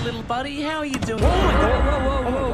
little buddy. How are you doing?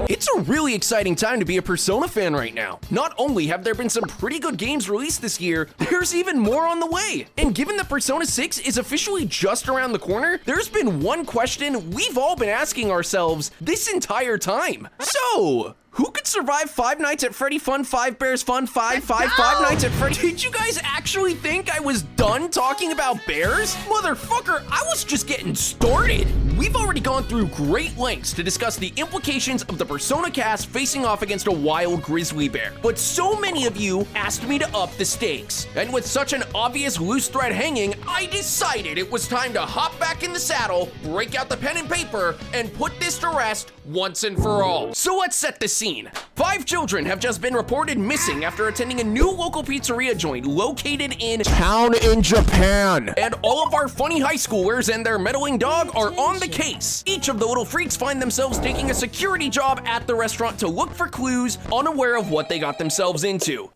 It's a really exciting time to be a Persona fan right now. Not only have there been some pretty good games released this year, there's even more on the way. And given that Persona 6 is officially just around the corner, there's been one question we've all been asking ourselves this entire time. So, who could survive 5 Nights at Freddy Fun, 5 Bears Fun, 5 Nights at Freddy? Did you guys actually think I was done talking about bears? Motherfucker, I was just getting started. We've already gone through great lengths to discuss the implications of the Persona cast facing off against a wild grizzly bear. But so many of you asked me to up the stakes. And with such an obvious loose thread hanging, I decided it was time to hop back in the saddle, break out the pen and paper, and put this to rest once and for all. So let's set the scene. 5 children have just been reported missing after attending a new local pizzeria joint located in town in Japan. And all of our funny high schoolers and their meddling dog are on the case. Each of the little freaks find themselves taking a security job at the restaurant to look for clues, unaware of what they got themselves into.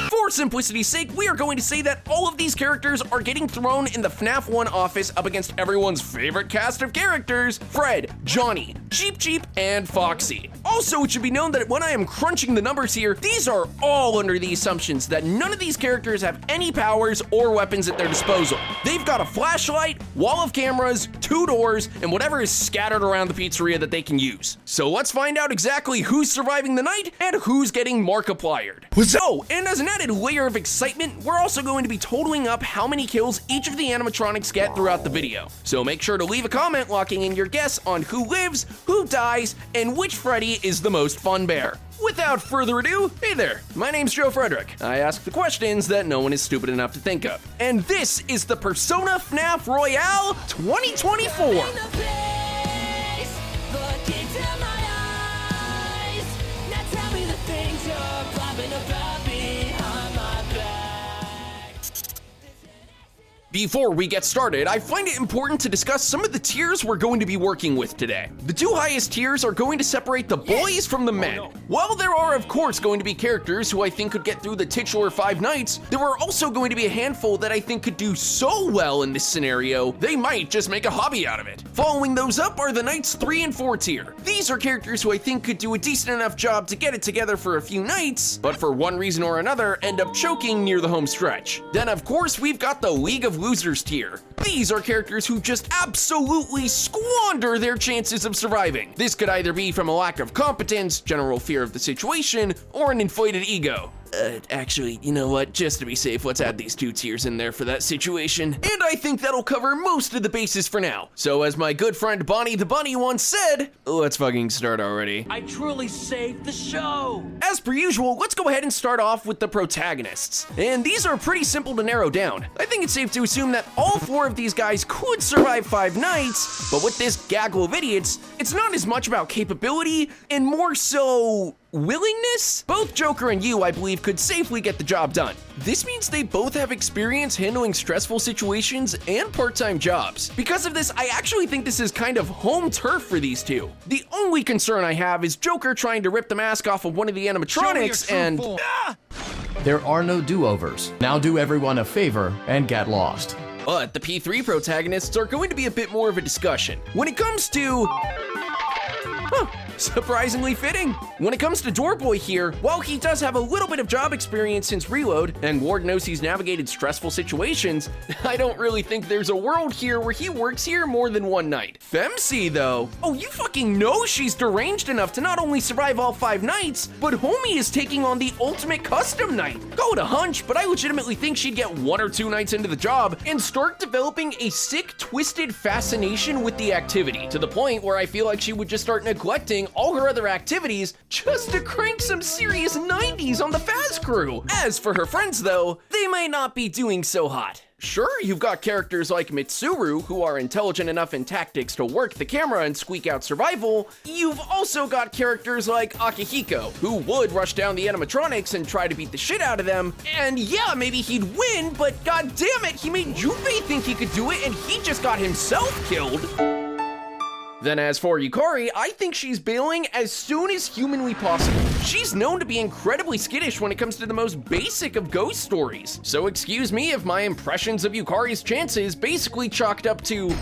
For simplicity's sake, we are going to say that all of these characters are getting thrown in the FNAF 1 office up against everyone's favorite cast of characters, Fred, Johnny, Jeep, and Foxy. Also, it should be known that when I am crunching the numbers here, these are all under the assumptions that none of these characters have any powers or weapons at their disposal. They've got a flashlight, wall of cameras, 2 doors, and whatever is scattered around the pizzeria that they can use. So let's find out exactly who's surviving the night and who's getting Markipliered. So, and as an added layer of excitement, we're also going to be totaling up how many kills each of the animatronics get throughout the video. So make sure to leave a comment locking in your guess on who lives, who dies, and which Freddy is the most fun bear. Without further ado, hey there, my name's JoeFredrick. I ask the questions that no one is stupid enough to think of. And this is the Persona FNAF Royale 2024. Before we get started, I find it important to discuss some of the tiers we're going to be working with today. The 2 highest tiers are going to separate the boys from the men. While there are of course going to be characters who I think could get through the titular 5 nights, there are also going to be a handful that I think could do so well in this scenario, they might just make a hobby out of it. Following those up are the Nights 3 and 4 tier. These are characters who I think could do a decent enough job to get it together for a few nights, but for one reason or another end up choking near the home stretch. Then of course we've got the League of Losers tier. These are characters who just absolutely squander their chances of surviving. This could either be from a lack of competence, general fear of the situation, or an inflated ego. Actually, you know what? Just to be safe, let's add these 2 tiers in there for that situation. And I think that'll cover most of the bases for now. So as my good friend Bonnie the Bunny once said, let's fucking start already. I truly saved the show. As per usual, let's go ahead and start off with the protagonists. And these are pretty simple to narrow down. I think it's safe to assume that all 4 of these guys could survive 5 nights, but with this gaggle of idiots, it's not as much about capability and more so willingness. Both Joker and you, I believe, could safely get the job done. This means they both have experience handling stressful situations and part-time jobs. Because of this, I actually think this is kind of home turf for these 2. The only concern I have is Joker trying to rip the mask off of one of the animatronics and... There are no do-overs. Now do everyone a favor and get lost. But the P3 protagonists are going to be a bit more of a discussion. When it comes to... surprisingly fitting. When it comes to Doorboy here, while he does have a little bit of job experience since Reload, and Ward knows he's navigated stressful situations, I don't really think there's a world here where he works here more than one night. Femc, though, oh, you fucking know she's deranged enough to not only survive all 5 nights, but homie is taking on the ultimate custom night. Go to hunch, but I legitimately think she'd get 1 or 2 nights into the job and start developing a sick, twisted fascination with the activity, to the point where I feel like she would just start neglecting all her other activities just to crank some serious 90s on the Faz crew. As for her friends though, they might not be doing so hot. Sure, you've got characters like Mitsuru, who are intelligent enough in tactics to work the camera and squeak out survival. You've also got characters like Akihiko, who would rush down the animatronics and try to beat the shit out of them. And yeah, maybe he'd win, but god damn it, he made Junpei think he could do it and he just got himself killed. Then as for Yukari, I think she's bailing as soon as humanly possible. She's known to be incredibly skittish when it comes to the most basic of ghost stories. So excuse me if my impressions of Yukari's chances basically chalked up to...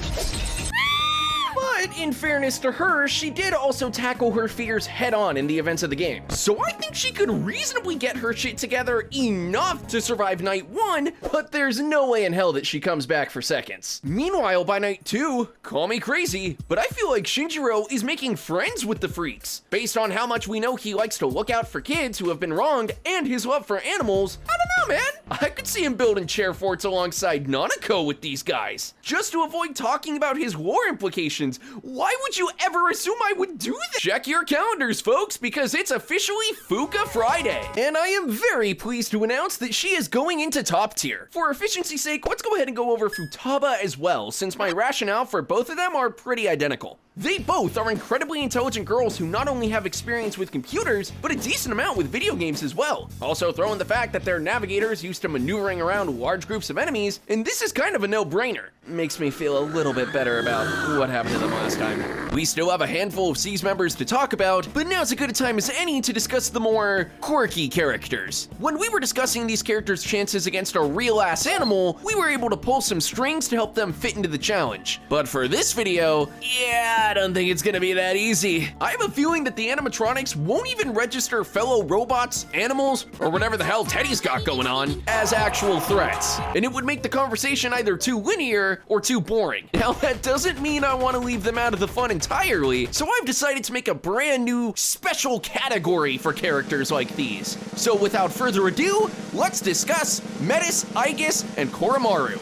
But in fairness to her, she did also tackle her fears head on in the events of the game. So I think she could reasonably get her shit together enough to survive night 1, but there's no way in hell that she comes back for seconds. Meanwhile, by night 2, call me crazy, but I feel like Shinjiro is making friends with the freaks. Based on how much we know he likes to look out for kids who have been wronged and his love for animals, I don't know, man. I could see him building chair forts alongside Nanako with these guys. Just to avoid talking about his lore implications, why would you ever assume I would do that? Check your calendars, folks, because it's officially Fuka Friday. And I am very pleased to announce that she is going into top tier. For efficiency's sake, let's go ahead and go over Futaba as well, since my rationale for both of them are pretty identical. They both are incredibly intelligent girls who not only have experience with computers, but a decent amount with video games as well. Also throw in the fact that they're navigators used to maneuvering around large groups of enemies, and this is kind of a no-brainer. Makes me feel a little bit better about what happened to them last time. We still have a handful of C's members to talk about, but now's as good a time as any to discuss the more quirky characters. When we were discussing these characters' chances against a real-ass animal, we were able to pull some strings to help them fit into the challenge. But for this video, yeah, I don't think it's gonna be that easy. I have a feeling that the animatronics won't even register fellow robots, animals, or whatever the hell Teddy's got going on as actual threats. And it would make the conversation either too linear or too boring. Now that doesn't mean I want to leave them out of the fun entirely, so I've decided to make a brand new special category for characters like these. So without further ado, let's discuss Metis, Aegis, and Koromaru.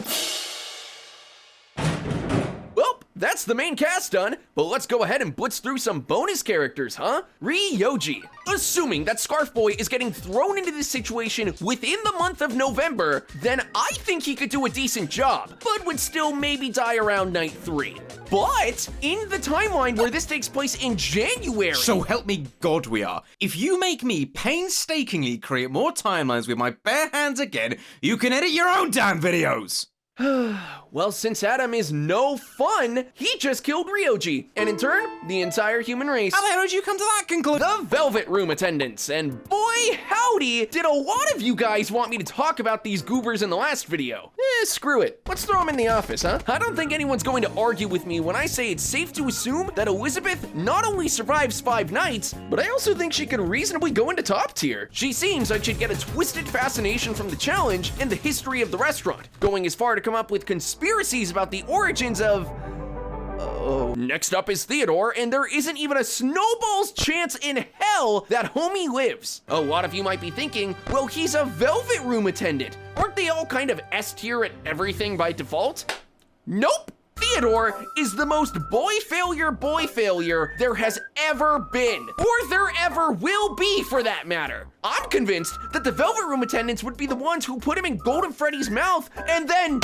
That's the main cast done, but let's go ahead and blitz through some bonus characters, huh? Ryoji. Assuming that Scarf Boy is getting thrown into this situation within the month of November, then I think he could do a decent job, but would still maybe die around night 3. But in the timeline where this takes place in January... So help me God we are. If you make me painstakingly create more timelines with my bare hands again, you can edit your own damn videos! Well, since Adam is no fun, he just killed Ryoji, and in turn, the entire human race. How the hell did you come to that conclusion? The Velvet Room Attendants, and boy howdy, did a lot of you guys want me to talk about these goobers in the last video. Screw it. Let's throw them in the office, huh? I don't think anyone's going to argue with me when I say it's safe to assume that Elizabeth not only survives 5 nights, but I also think she could reasonably go into top tier. She seems like she'd get a twisted fascination from the challenge and the history of the restaurant, going as far to come up with conspiracies about the origins of... Next up is Theodore, and there isn't even a snowball's chance in hell that homie lives. A lot of you might be thinking, well, he's a Velvet Room attendant. Aren't they all kind of S tier at everything by default? Nope. Theodore is the most boy failure there has ever been, or there ever will be for that matter. I'm convinced that the Velvet Room attendants would be the ones who put him in Golden Freddy's mouth and then...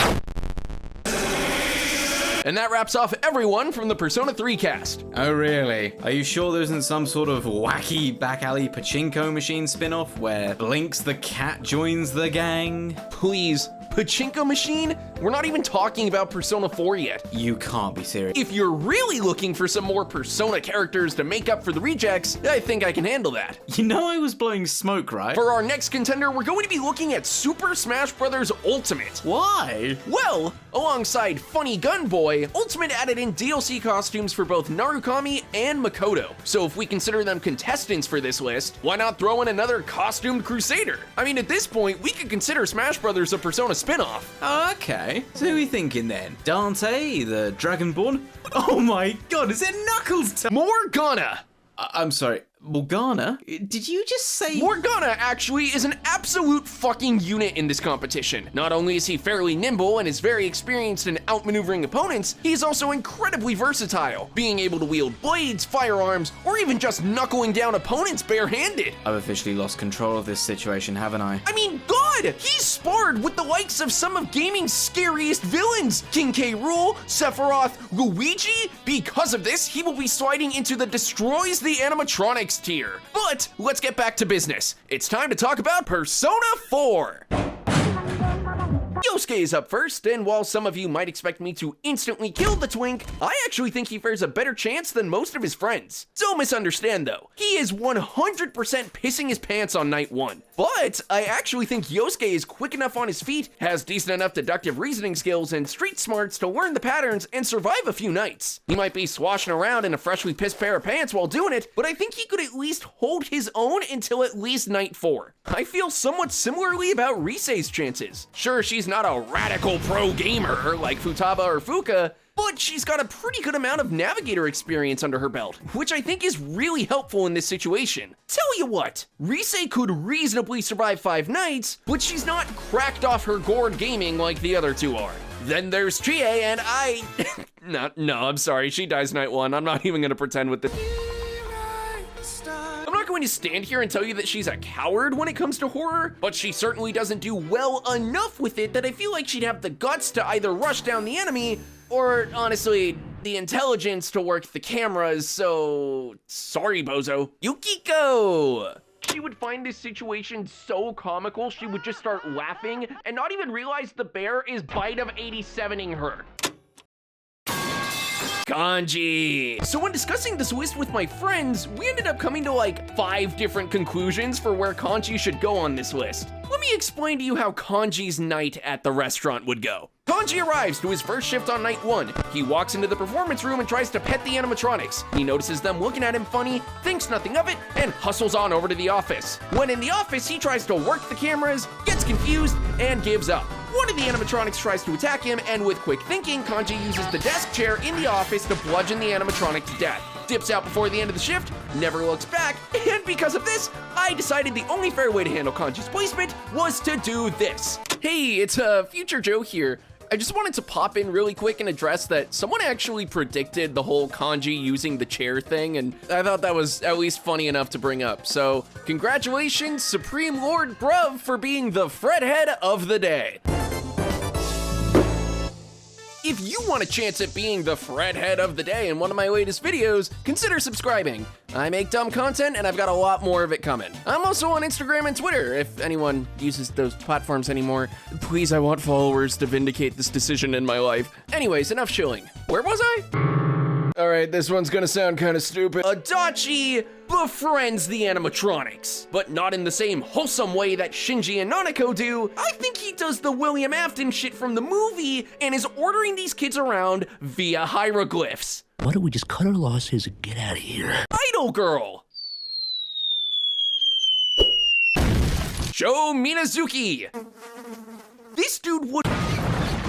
And that wraps off everyone from the Persona 3 cast. Oh really? Are you sure there isn't some sort of wacky back alley pachinko machine spin-off where Blinks the cat joins the gang? Please. Pachinko machine? We're not even talking about Persona 4 yet. You can't be serious. If you're really looking for some more Persona characters to make up for the rejects, I think I can handle that. You know I was blowing smoke, right? For our next contender, we're going to be looking at Super Smash Bros. Ultimate. Why? Well, alongside Funny Gun Boy, Ultimate added in DLC costumes for both Narukami and Makoto. So if we consider them contestants for this list, why not throw in another costumed Crusader? I mean, at this point, we could consider Smash Bros. A Persona spin-off. Okay, so who are we thinking then? Dante, the Dragonborn? Oh my god, is it Knuckles? Morgana! I'm sorry, Morgana? Did you just say... Morgana actually is an absolute fucking unit in this competition. Not only is he fairly nimble and is very experienced in outmaneuvering opponents, he's also incredibly versatile, being able to wield blades, firearms, or even just knuckling down opponents barehanded. I've officially lost control of this situation, haven't I? I mean, God! He's sparred with the likes of some of gaming's scariest villains, King K. Rool, Sephiroth, Luigi. Because of this, he will be sliding into the destroys the animatronics tier. But let's get back to business. It's time to talk about Persona 4. Yosuke is up first, and while some of you might expect me to instantly kill the twink, I actually think he fares a better chance than most of his friends. Don't misunderstand though, he is 100% pissing his pants on night 1. But I actually think Yosuke is quick enough on his feet, has decent enough deductive reasoning skills and street smarts to learn the patterns and survive a few nights. He might be swashing around in a freshly pissed pair of pants while doing it, but I think he could at least hold his own until at least night 4. I feel somewhat similarly about Risei's chances. Sure, she's not a radical pro gamer like Futaba or Fuka, but she's got a pretty good amount of navigator experience under her belt, which I think is really helpful in this situation. Tell you what, Risei could reasonably survive 5 nights, but she's not cracked off her gourd gaming like the other two are. Then there's Chie, and no, I'm sorry, she dies night 1. I'm not even gonna pretend with this. I'm not going to stand here and tell you that she's a coward when it comes to horror, but she certainly doesn't do well enough with it that I feel like she'd have the guts to either rush down the enemy or, honestly, the intelligence to work the cameras, so sorry, bozo. Yukiko! She would find this situation so comical, she would just start laughing and not even realize the bear is bite of 87ing her. Kanji. So when discussing this list with my friends, we ended up coming to like 5 different conclusions for where Kanji should go on this list. Let me explain to you how Kanji's night at the restaurant would go. Kanji arrives to his first shift on night 1. He walks into the performance room and tries to pet the animatronics. He notices them looking at him funny, thinks nothing of it, and hustles on over to the office. When in the office, he tries to work the cameras, gets confused, and gives up. One of the animatronics tries to attack him, and with quick thinking, Kanji uses the desk chair in the office to bludgeon the animatronic to death. Dips out before the end of the shift, never looks back, and because of this, I decided the only fair way to handle Kanji's placement was to do this. Hey, it's Future Joe here. I just wanted to pop in really quick and address that someone actually predicted the whole Kanji using the chair thing, and I thought that was at least funny enough to bring up. So, congratulations, Supreme Lord Bruv, for being the Fredhead of the day. If you want a chance at being the Fredhead of the day in one of my latest videos, consider subscribing. I make dumb content and I've got a lot more of it coming. I'm also on Instagram and Twitter, if anyone uses those platforms anymore. Please, I want followers to vindicate this decision in my life. Anyways, enough shilling. Where was I? All right, this one's gonna sound kind of stupid. Adachi befriends the animatronics, but not in the same wholesome way that Shinji and Nanako do. I think he does the William Afton shit from the movie and is ordering these kids around via hieroglyphs. Why don't we just cut our losses and get out of here? Idol Girl. Sho Minazuki. This dude would...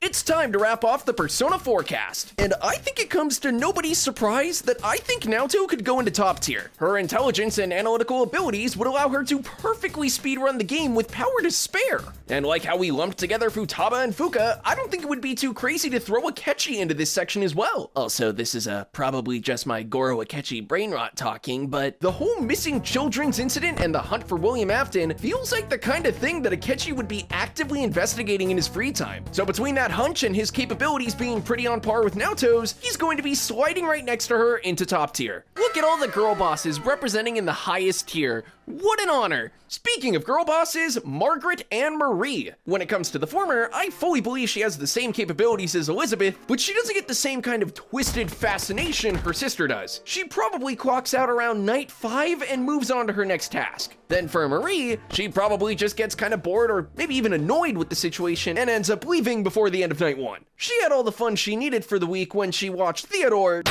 It's time to wrap off the Persona 4 cast, and I think it comes to nobody's surprise that I think Naoto could go into top tier. Her intelligence and analytical abilities would allow her to perfectly speedrun the game with power to spare. And like how we lumped together Futaba and Fuka, I don't think it would be too crazy to throw Akechi into this section as well. Also, this is probably just my Goro Akechi brain rot talking, but the whole missing children's incident and the hunt for William Afton feels like the kind of thing that Akechi would be actively investigating in his free time. So between that hunch and his capabilities being pretty on par with Naoto's, he's going to be sliding right next to her into top tier. Look at all the girl bosses representing in the highest tier. What an honor! Speaking of girl bosses, Margaret and Marie. When it comes to the former, I fully believe she has the same capabilities as Elizabeth, but she doesn't get the same kind of twisted fascination her sister does. She probably clocks out around night 5 and moves on to her next task. Then for Marie, she probably just gets kind of bored or maybe even annoyed with the situation and ends up leaving before the end of night 1. She had all the fun she needed for the week when she watched Theodore.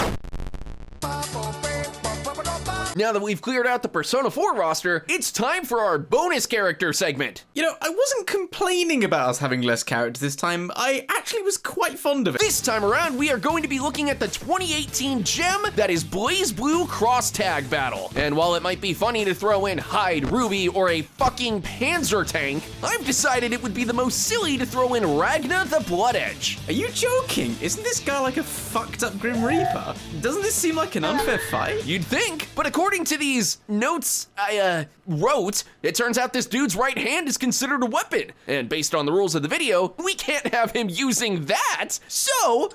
Now that we've cleared out the Persona 4 roster, it's time for our bonus character segment. You know, I wasn't complaining about us having less characters this time. I actually was quite fond of it. This time around, we are going to be looking at the 2018 gem that is BlazBlue Cross Tag Battle. And while it might be funny to throw in Hyde, Ruby, or a fucking Panzer tank, I've decided it would be the most silly to throw in Ragna the Blood Edge. Are you joking? Isn't this guy like a fucked up Grim Reaper? Doesn't this seem like an unfair fight? You'd think, but according to these notes I wrote, it turns out this dude's right hand is considered a weapon. And based on the rules of the video, we can't have him using that. So,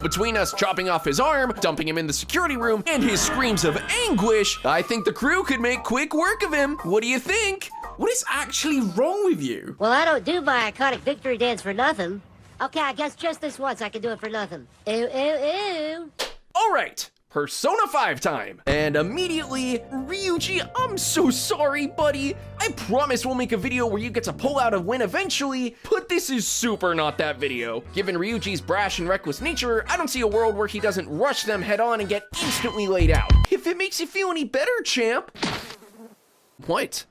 between us chopping off his arm, dumping him in the security room, and his screams of anguish, I think the crew could make quick work of him. What do you think? What is actually wrong with you? Well, I don't do my iconic victory dance for nothing. Okay, I guess just this once I can do it for nothing. Ew, ew, ew. All right, Persona 5 time. And immediately, Ryuji, I'm so sorry, buddy. I promise we'll make a video where you get to pull out a win eventually, but this is super not that video. Given Ryuji's brash and reckless nature, I don't see a world where he doesn't rush them head on and get instantly laid out. If it makes you feel any better, champ. What?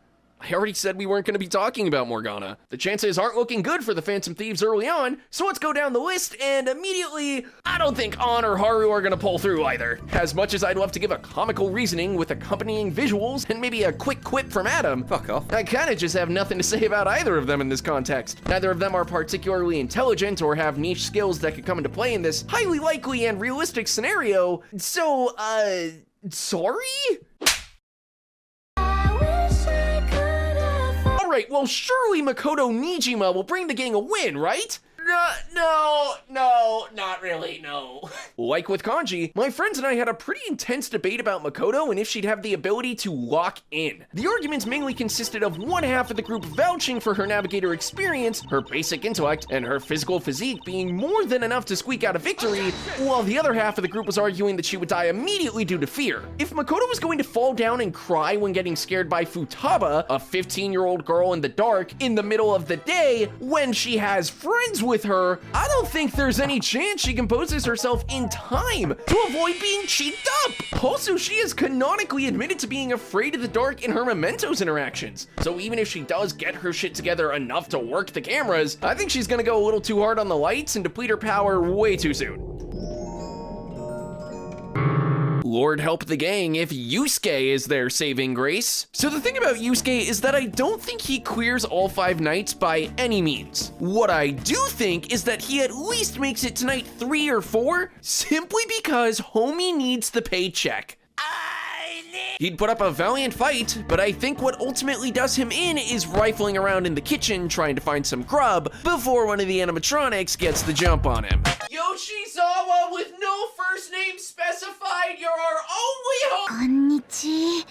I already said we weren't going to be talking about Morgana. The chances aren't looking good for the Phantom Thieves early on, so let's go down the list, and immediately, I don't think An or Haru are going to pull through either. As much as I'd love to give a comical reasoning with accompanying visuals and maybe a quick quip from Adam, Fuck off. I kinda just have nothing to say about either of them in this context. Neither of them are particularly intelligent or have niche skills that could come into play in this highly likely and realistic scenario, so, sorry? Alright, well surely Makoto Nijima will bring the gang a win, right? No, not really, no. Like with Kanji, my friends and I had a pretty intense debate about Makoto and if she'd have the ability to lock in. The arguments mainly consisted of one half of the group vouching for her navigator experience, her basic intellect, and her physical physique being more than enough to squeak out a victory, while the other half of the group was arguing that she would die immediately due to fear. If Makoto was going to fall down and cry when getting scared by Futaba, a 15-year-old girl in the dark, in the middle of the day, when she has friends with her, I don't think there's any chance she composes herself in time to avoid being cheeked up. Also, she is canonically admitted to being afraid of the dark in her Mementos interactions. So even if she does get her shit together enough to work the cameras, I think she's gonna go a little too hard on the lights and deplete her power way too soon. Lord help the gang if Yusuke is their saving grace. So the thing about Yusuke is that I don't think he clears all 5 nights by any means. What I do think is that he at least makes it to night 3 or 4, simply because homie needs the paycheck. He'd put up a valiant fight, but I think what ultimately does him in is rifling around in the kitchen trying to find some grub before one of the animatronics gets the jump on him. Yoshizawa with no first name specified, you're our only hope.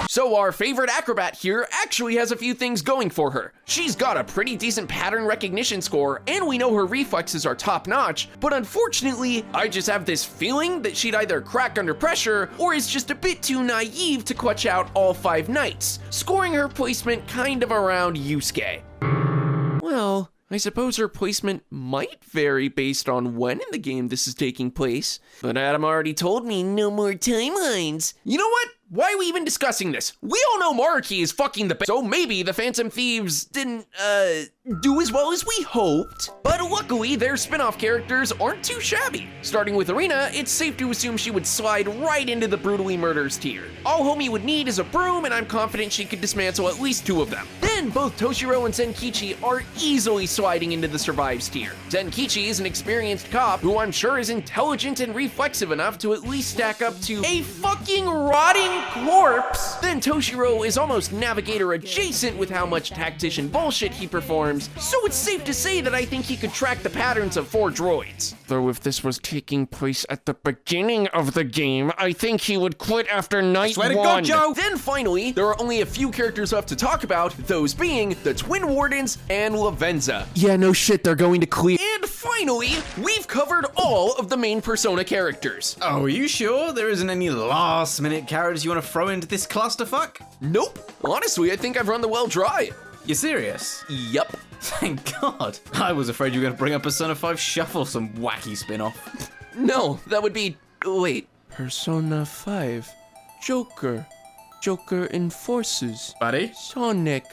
So our favorite acrobat here actually has a few things going for her. She's got a pretty decent pattern recognition score, and we know her reflexes are top notch, but unfortunately, I just have this feeling that she'd either crack under pressure or is just a bit too naive to clutch out all 5 nights, scoring her placement kind of around Yusuke. Well, I suppose her placement might vary based on when in the game this is taking place, but Adam already told me no more timelines. You know what? Why are we even discussing this? We all know Maruki is fucking the best, so maybe the Phantom Thieves didn't, do as well as we hoped. But luckily, their spin-off characters aren't too shabby. Starting with Arena, it's safe to assume she would slide right into the brutally murders tier. All homie would need is a broom, and I'm confident she could dismantle at least 2 of them. Then, both Toshiro and Zenkichi are easily sliding into the survives tier. Zenkichi is an experienced cop who I'm sure is intelligent and reflexive enough to at least stack up to a fucking rotting corpse. Then Toshiro is almost navigator adjacent with how much tactician bullshit he performs, so it's safe to say that I think he could track the patterns of 4 droids. Though if this was taking place at the beginning of the game, I think he would quit after night 1. Swear to God, Joe! Then finally, there are only a few characters left to talk about, those being the Twin Wardens and Lavenza. Yeah, no shit, they're going to clear. And finally, we've covered all of the main Persona characters. Oh, are you sure there isn't any last-minute characters you want to throw into this clusterfuck? Nope. Honestly, I think I've run the well dry. You serious? Yup. Thank God. I was afraid you were going to bring up Persona 5 Shuffle, some wacky spin-off. No, that would be... wait. Persona 5. Joker. Joker Enforces. Buddy? Sonic.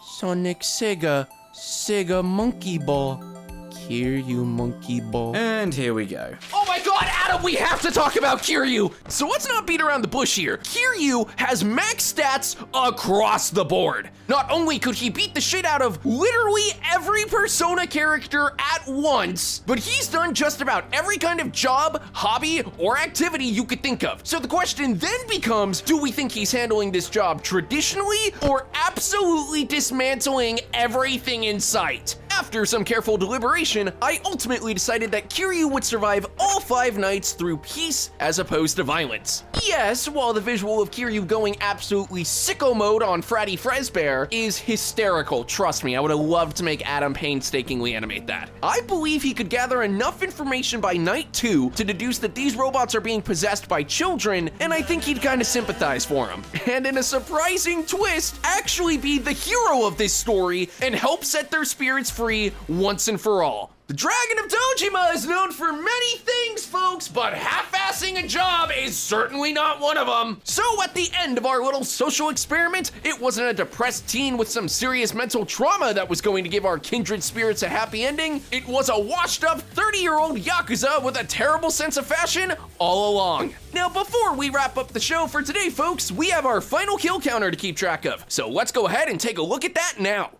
Sonic Sega. Sega Monkey Ball. Kiryu Monkey Ball. And here we go. Oh my God, Adam, we have to talk about Kiryu. So let's not beat around the bush here. Kiryu has max stats across the board. Not only could he beat the shit out of literally every Persona character at once, but he's done just about every kind of job, hobby, or activity you could think of. So the question then becomes, do we think he's handling this job traditionally or absolutely dismantling everything in sight? After some careful deliberation, I ultimately decided that Kiryu would survive all 5 nights through peace as opposed to violence. Yes, while the visual of Kiryu going absolutely sicko mode on Freddy Fazbear is hysterical, trust me, I would have loved to make Adam painstakingly animate that. I believe he could gather enough information by night 2 to deduce that these robots are being possessed by children, and I think he'd kind of sympathize for them. And in a surprising twist, actually be the hero of this story and help set their spirits free once and for all. The Dragon of Dojima is known for many things, folks, but half-assing a job is certainly not one of them. So at the end of our little social experiment, it wasn't a depressed teen with some serious mental trauma that was going to give our kindred spirits a happy ending. It was a washed-up 30-year-old Yakuza with a terrible sense of fashion all along. Now, before we wrap up the show for today, folks, we have our final kill counter to keep track of. So let's go ahead and take a look at that now.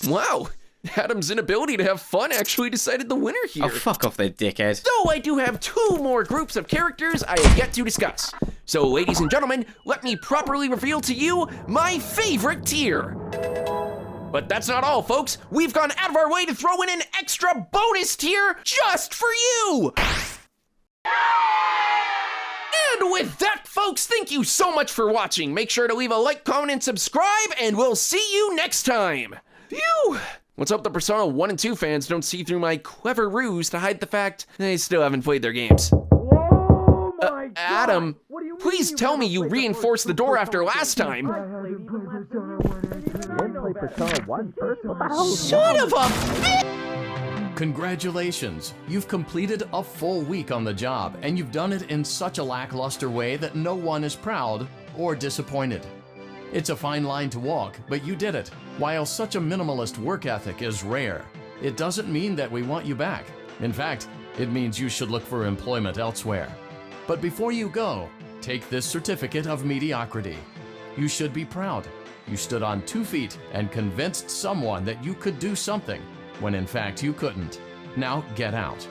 Wow, Adam's inability to have fun actually decided the winner here. Oh, fuck off there, dickhead. Though I do have 2 more groups of characters I have yet to discuss. So, ladies and gentlemen, let me properly reveal to you my favorite tier. But that's not all, folks. We've gone out of our way to throw in an extra bonus tier just for you. And with that, folks, thank you so much for watching. Make sure to leave a like, comment, and subscribe, and we'll see you next time. Phew! Let's hope the Persona 1 and 2 fans don't see through my clever ruse to hide the fact they still haven't played their games. Adam, please tell me you reinforced the door after last time. Son of a bitch! Congratulations! You've completed a full week on the job, and you've done it in such a lackluster way that no one is proud or disappointed. It's a fine line to walk, but you did it. While such a minimalist work ethic is rare, it doesn't mean that we want you back. In fact, it means you should look for employment elsewhere. But before you go, take this certificate of mediocrity. You should be proud. You stood on 2 feet and convinced someone that you could do something, when in fact you couldn't. Now get out.